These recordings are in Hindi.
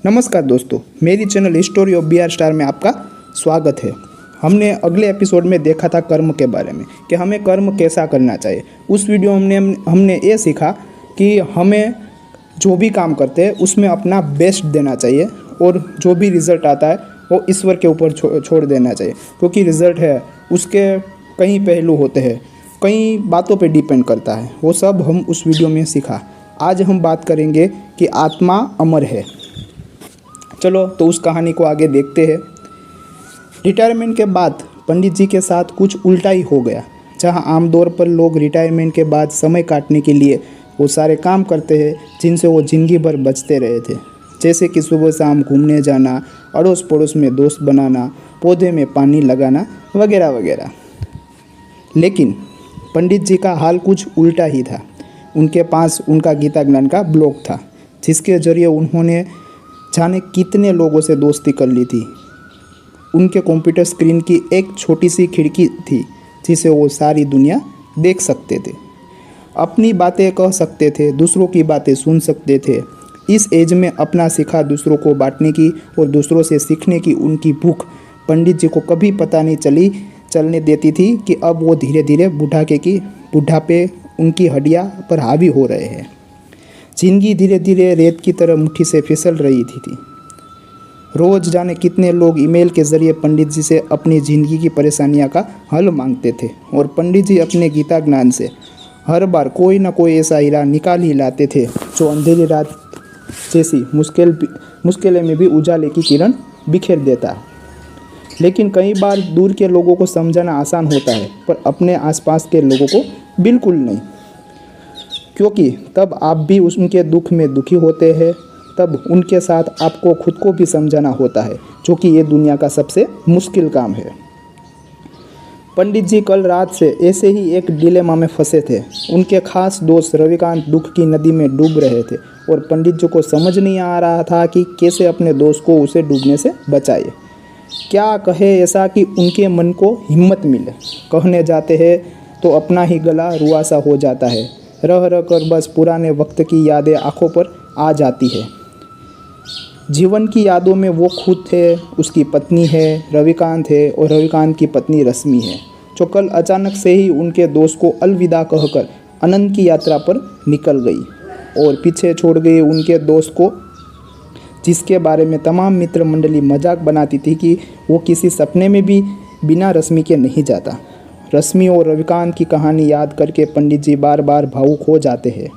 नमस्कार दोस्तों, मेरी channel story of B R star में आपका स्वागत है। हमने अगले एपिसोड में देखा था कर्म के बारे में कि हमें कर्म कैसा करना चाहिए। उस वीडियो में हमने ये सीखा कि हमें जो भी काम करते हैं उसमें अपना बेस्ट देना चाहिए और जो भी रिज़ल्ट आता है वो ईश्वर के ऊपर छोड़ देना चाहिए, क्योंकि रिज़ल्ट है उसके कई पहलू होते हैं, कई बातों पे डिपेंड करता है। वो सब हम उस वीडियो में सीखा। आज हम बात करेंगे कि आत्मा अमर है। चलो तो उस कहानी को आगे देखते हैं। रिटायरमेंट के बाद पंडित जी के साथ कुछ उल्टा ही हो गया। जहां आमतौर पर लोग रिटायरमेंट के बाद समय काटने के लिए वो सारे काम करते हैं जिनसे वो ज़िंदगी भर बचते रहे थे, जैसे कि सुबह शाम घूमने जाना, अड़ोस पड़ोस में दोस्त बनाना, पौधे में पानी लगाना वगैरह वगैरह। लेकिन पंडित जी का हाल कुछ उल्टा ही था। उनके पास उनका गीता ज्ञान का ब्लॉग था, जिसके जरिए उन्होंने जाने कितने लोगों से दोस्ती कर ली थी। उनके कंप्यूटर स्क्रीन की एक छोटी सी खिड़की थी जिसे वो सारी दुनिया देख सकते थे, अपनी बातें कह सकते थे, दूसरों की बातें सुन सकते थे। इस एज में अपना सीखा दूसरों को बांटने की और दूसरों से सीखने की उनकी भूख पंडित जी को कभी पता नहीं चलने देती थी कि अब वो धीरे धीरे बुढ़ापे उनकी हड्डियाँ पर हावी हो रहे हैं। जिंदगी धीरे धीरे रेत की तरह मुट्ठी से फिसल रही थी। रोज़ जाने कितने लोग ईमेल के ज़रिए पंडित जी से अपनी ज़िंदगी की परेशानियां का हल मांगते थे, और पंडित जी अपने गीता ज्ञान से हर बार कोई ना कोई ऐसा हीरा निकाल ही लाते थे जो अंधेरी रात जैसी मुश्किलें में भी उजाले की किरण बिखेर देता। लेकिन कई बार दूर के लोगों को समझाना आसान होता है, पर अपने आसपास के लोगों को बिल्कुल नहीं, क्योंकि तब आप भी उनके दुख में दुखी होते हैं। तब उनके साथ आपको खुद को भी समझाना होता है, जो कि ये दुनिया का सबसे मुश्किल काम है। पंडित जी कल रात से ऐसे ही एक डिलेमा में फंसे थे। उनके खास दोस्त रविकांत दुख की नदी में डूब रहे थे और पंडित जी को समझ नहीं आ रहा था कि कैसे अपने दोस्त को उसे डूबने से बचाए। क्या कहे ऐसा कि उनके मन को हिम्मत मिले। कहने जाते हैं तो अपना ही गला रुआसा हो जाता है। रह रह कर बस पुराने वक्त की यादें आंखों पर आ जाती है। जीवन की यादों में वो खुद थे, उसकी पत्नी है रविकांत है, और रविकांत की पत्नी रश्मि है, जो कल अचानक से ही उनके दोस्त को अलविदा कहकर अनंत की यात्रा पर निकल गई और पीछे छोड़ गई उनके दोस्त को, जिसके बारे में तमाम मित्र मंडली मजाक बनाती थी कि वो किसी सपने में भी बिना रश्मि के नहीं जाता। रश्मि और रविकांत की कहानी याद करके पंडित जी बार बार भावुक हो जाते हैं।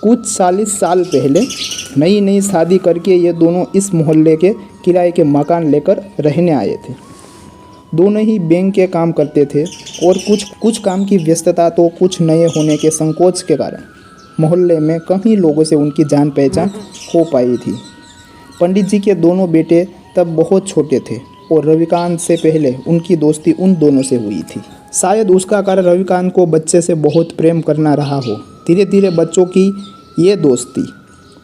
कुछ 40 साल पहले नई शादी करके ये दोनों इस मोहल्ले के किराए के मकान लेकर रहने आए थे। दोनों ही बैंक के काम करते थे और कुछ काम की व्यस्तता तो कुछ नए होने के संकोच के कारण मोहल्ले में कई लोगों से उनकी जान पहचान हो पाई थी। पंडित जी के दोनों बेटे तब बहुत छोटे थे और रविकांत से पहले उनकी दोस्ती उन दोनों से हुई थी। शायद उसका कारण रविकांत को बच्चे से बहुत प्रेम करना रहा हो। धीरे धीरे बच्चों की ये दोस्ती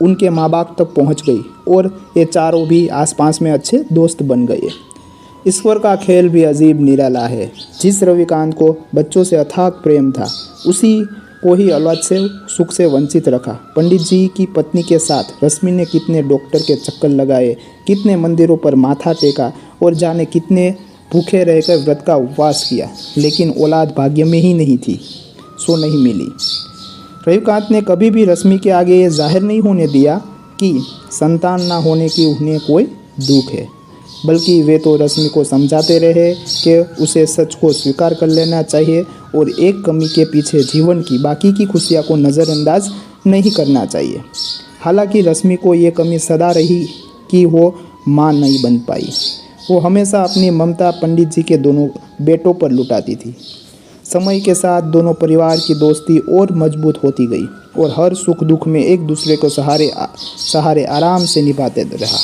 उनके माँ बाप तक पहुँच गई और ये चारों भी आसपास में अच्छे दोस्त बन गए। ईश्वर का खेल भी अजीब निराला है। जिस रविकांत को बच्चों से अथाक प्रेम था, उसी को ही औलाद से सुख से वंचित रखा। पंडित जी की पत्नी के साथ रश्मि ने कितने डॉक्टर के चक्कर लगाए, कितने मंदिरों पर माथा टेका और जाने कितने भूखे रहकर व्रत का उपवास किया, लेकिन औलाद भाग्य में ही नहीं थी, सो नहीं मिली। रविकांत ने कभी भी रश्मि के आगे ये जाहिर नहीं होने दिया कि संतान ना होने की उन्हें कोई दुख है, बल्कि वे तो रश्मि को समझाते रहे कि उसे सच को स्वीकार कर लेना चाहिए और एक कमी के पीछे जीवन की बाकी की खुशियाँ को नज़रअंदाज नहीं करना चाहिए। हालांकि रश्मि को ये कमी सदा रही कि वो माँ नहीं बन पाई। वो हमेशा अपनी ममता पंडित जी के दोनों बेटों पर लुटाती थी। समय के साथ दोनों परिवार की दोस्ती और मजबूत होती गई और हर सुख दुख में एक दूसरे को सहारे आराम से निभाते रहा।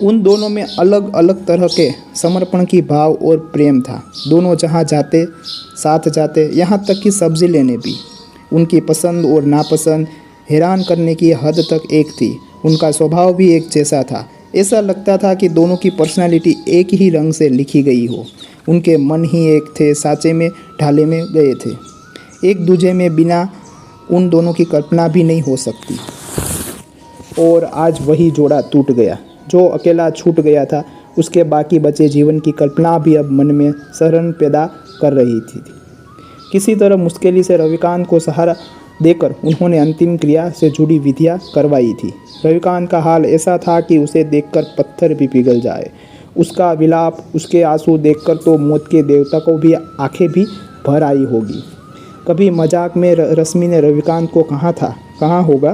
उन दोनों में अलग अलग तरह के समर्पण की भाव और प्रेम था। दोनों जहाँ जाते साथ जाते, यहाँ तक कि सब्जी लेने भी। उनकी पसंद और नापसंद हैरान करने की हद तक एक थी। उनका स्वभाव भी एक जैसा था। ऐसा लगता था कि दोनों की पर्सनालिटी एक ही रंग से लिखी गई हो। उनके मन ही एक थे, साँचे में ढाले में गए थे। एक दूजे में बिना उन दोनों की कल्पना भी नहीं हो सकती। और आज वही जोड़ा टूट गया। जो अकेला छूट गया था, उसके बाकी बचे जीवन की कल्पना भी अब मन में सरण पैदा कर रही थी। किसी तरह मुश्किल से रविकांत को सहारा देकर उन्होंने अंतिम क्रिया से जुड़ी विधियां करवाई थी। रविकांत का हाल ऐसा था कि उसे देखकर पत्थर भी पिघल जाए। उसका विलाप, उसके आंसू देखकर तो मौत के देवता को भी आंखें भी भर आई होगी। कभी मजाक में रश्मि ने रविकांत को कहा होगा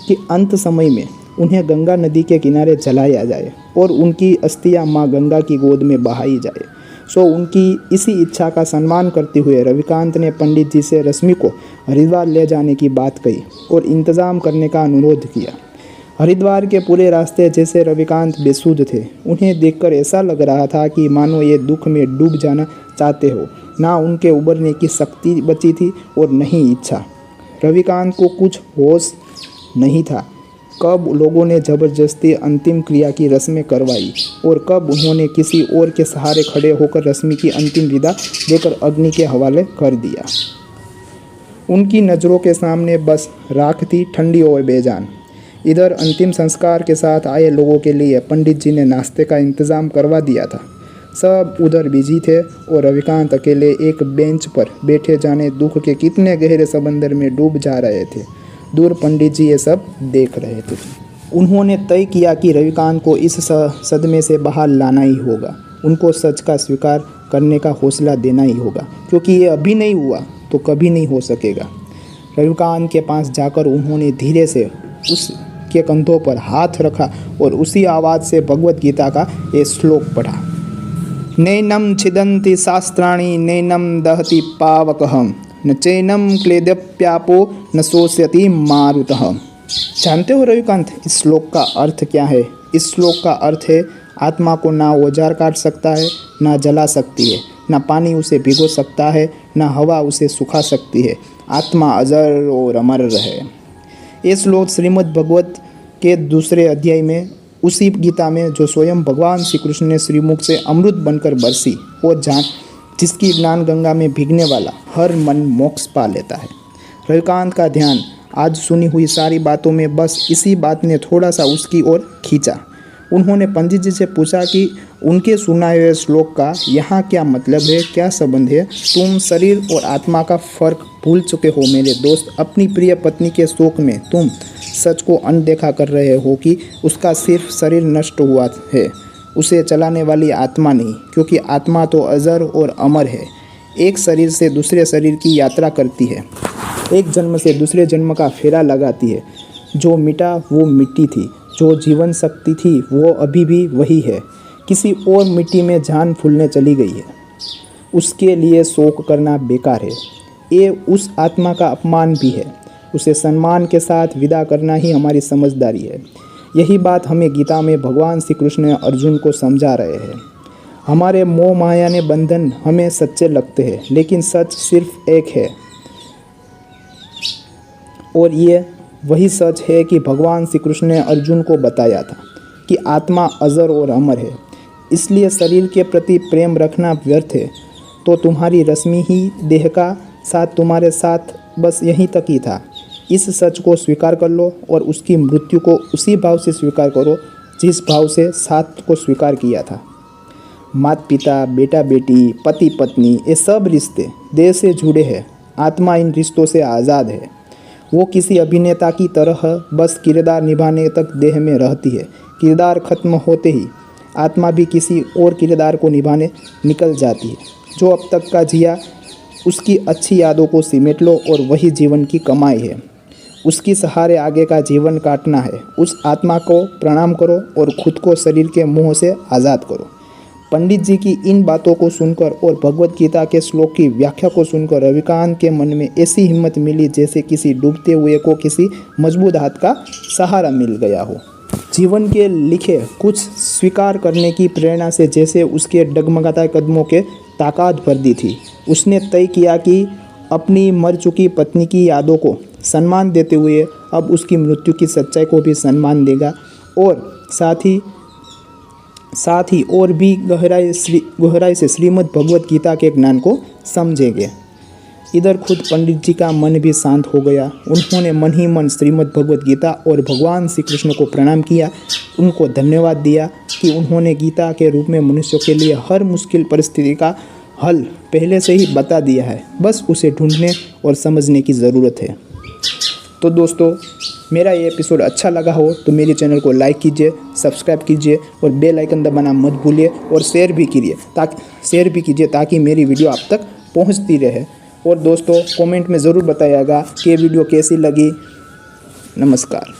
कि अंत समय में उन्हें गंगा नदी के किनारे जलाया जाए और उनकी अस्थियां माँ गंगा की गोद में बहाई जाए। सो उनकी इसी इच्छा का सम्मान करते हुए रविकांत ने पंडित जी से रश्मि को हरिद्वार ले जाने की बात कही और इंतज़ाम करने का अनुरोध किया। हरिद्वार के पूरे रास्ते जैसे रविकांत बेसुध थे। उन्हें देखकर ऐसा लग रहा था कि मानो ये दुख में डूब जाना चाहते हो। ना उनके उबरने की शक्ति बची थी और न ही इच्छा। रविकांत को कुछ होश नहीं था कब लोगों ने ज़बरदस्ती अंतिम क्रिया की रस्में करवाई और कब उन्होंने किसी और के सहारे खड़े होकर रश्मि की अंतिम विदा देकर अग्नि के हवाले कर दिया। उनकी नज़रों के सामने बस राख थी, ठंडी और बेजान। इधर अंतिम संस्कार के साथ आए लोगों के लिए पंडित जी ने नाश्ते का इंतज़ाम करवा दिया था। सब उधर बिजी थे और रविकांत अकेले एक बेंच पर बैठे जाने दुख के कितने गहरे समंदर में डूब जा रहे थे। दूर पंडित जी ये सब देख रहे थे। उन्होंने तय किया कि रविकांत को इस सदमे से बाहर लाना ही होगा। उनको सच का स्वीकार करने का हौसला देना ही होगा, क्योंकि ये अभी नहीं हुआ तो कभी नहीं हो सकेगा। रविकांत के पास जाकर उन्होंने धीरे से उसके कंधों पर हाथ रखा और उसी आवाज़ से भगवत गीता का ये श्लोक पढ़ा। नैनम छिदन्ति शास्त्राणि नैनम दहति पावकः न चैनम क्लेदप्यापो न शोष्यति मारुतः। जानते हो रविकांत, इस श्लोक का अर्थ क्या है? इस श्लोक का अर्थ है आत्मा को ना औजार काट सकता है, ना जला सकती है, ना पानी उसे भिगो सकता है, ना हवा उसे सुखा सकती है। आत्मा अजर और अमर रहे। ये श्लोक श्रीमद् भगवत के दूसरे अध्याय में, उसी गीता में जो स्वयं भगवान श्री कृष्ण ने श्रीमुख से अमृत बनकर बरसी और जिसकी ज्ञान गंगा में भीगने वाला हर मन मोक्ष पा लेता है। रविकांत का ध्यान आज सुनी हुई सारी बातों में बस इसी बात ने थोड़ा सा उसकी ओर खींचा। उन्होंने पंडित जी से पूछा कि उनके सुनाए हुए श्लोक का यहाँ क्या मतलब है, क्या संबंध है? तुम शरीर और आत्मा का फर्क भूल चुके हो मेरे दोस्त। अपनी प्रिय पत्नी के शोक में तुम सच को अनदेखा कर रहे हो कि उसका सिर्फ शरीर नष्ट हुआ है, उसे चलाने वाली आत्मा नहीं, क्योंकि आत्मा तो अजर और अमर है। एक शरीर से दूसरे शरीर की यात्रा करती है, एक जन्म से दूसरे जन्म का फेरा लगाती है। जो मिटा वो मिट्टी थी, जो जीवन शक्ति थी वो अभी भी वही है। किसी और मिट्टी में जान फूलने चली गई है, उसके लिए शोक करना बेकार है। ये उस आत्मा का अपमान भी है। उसे सम्मान के साथ विदा करना ही हमारी समझदारी है। यही बात हमें गीता में भगवान श्री कृष्ण अर्जुन को समझा रहे हैं। हमारे मोह माया ने बंधन हमें सच्चे लगते हैं, लेकिन सच सिर्फ एक है और ये वही सच है कि भगवान श्री कृष्ण ने अर्जुन को बताया था कि आत्मा अजर और अमर है। इसलिए शरीर के प्रति प्रेम रखना व्यर्थ है। तो तुम्हारी रश्मि ही देह का साथ तुम्हारे साथ बस यहीं तक ही था। इस सच को स्वीकार कर लो और उसकी मृत्यु को उसी भाव से स्वीकार करो जिस भाव से साथ को स्वीकार किया था। माता पिता, बेटा बेटी, पति पत्नी, ये सब रिश्ते देह से जुड़े हैं। आत्मा इन रिश्तों से आज़ाद है। वो किसी अभिनेता की तरह बस किरदार निभाने तक देह में रहती है। किरदार खत्म होते ही आत्मा भी किसी और किरदार को निभाने निकल जाती है। जो अब तक का जिया उसकी अच्छी यादों को सिमेट लो और वही जीवन की कमाई है। उसकी सहारे आगे का जीवन काटना है। उस आत्मा को प्रणाम करो और खुद को शरीर के मोह से आज़ाद करो। पंडित जी की इन बातों को सुनकर और भगवत गीता के श्लोक की व्याख्या को सुनकर रविकांत के मन में ऐसी हिम्मत मिली जैसे किसी डूबते हुए को किसी मजबूत हाथ का सहारा मिल गया हो। जीवन के लिखे कुछ स्वीकार करने की प्रेरणा से जैसे उसके डगमगाते कदमों के ताकत भर दी थी। उसने तय किया कि अपनी मर चुकी पत्नी की यादों को सम्मान देते हुए अब उसकी मृत्यु की सच्चाई को भी सम्मान देगा और साथ ही और भी गहराई से श्रीमद् भगवत गीता के ज्ञान को समझेंगे। इधर खुद पंडित जी का मन भी शांत हो गया। उन्होंने मन ही मन श्रीमद् भगवद गीता और भगवान श्री कृष्ण को प्रणाम किया, उनको धन्यवाद दिया कि उन्होंने गीता के रूप में मनुष्यों के लिए हर मुश्किल परिस्थिति का हल पहले से ही बता दिया है, बस उसे ढूंढने और समझने की ज़रूरत है। तो दोस्तों, मेरा ये एपिसोड अच्छा लगा हो तो मेरे चैनल को लाइक कीजिए, सब्सक्राइब कीजिए और बेल आइकन दबाना मत भूलिए और शेयर भी कीजिए ताकि मेरी वीडियो आप तक पहुंचती रहे। और दोस्तों, कमेंट में ज़रूर बताइएगा कि ये वीडियो कैसी लगी। नमस्कार।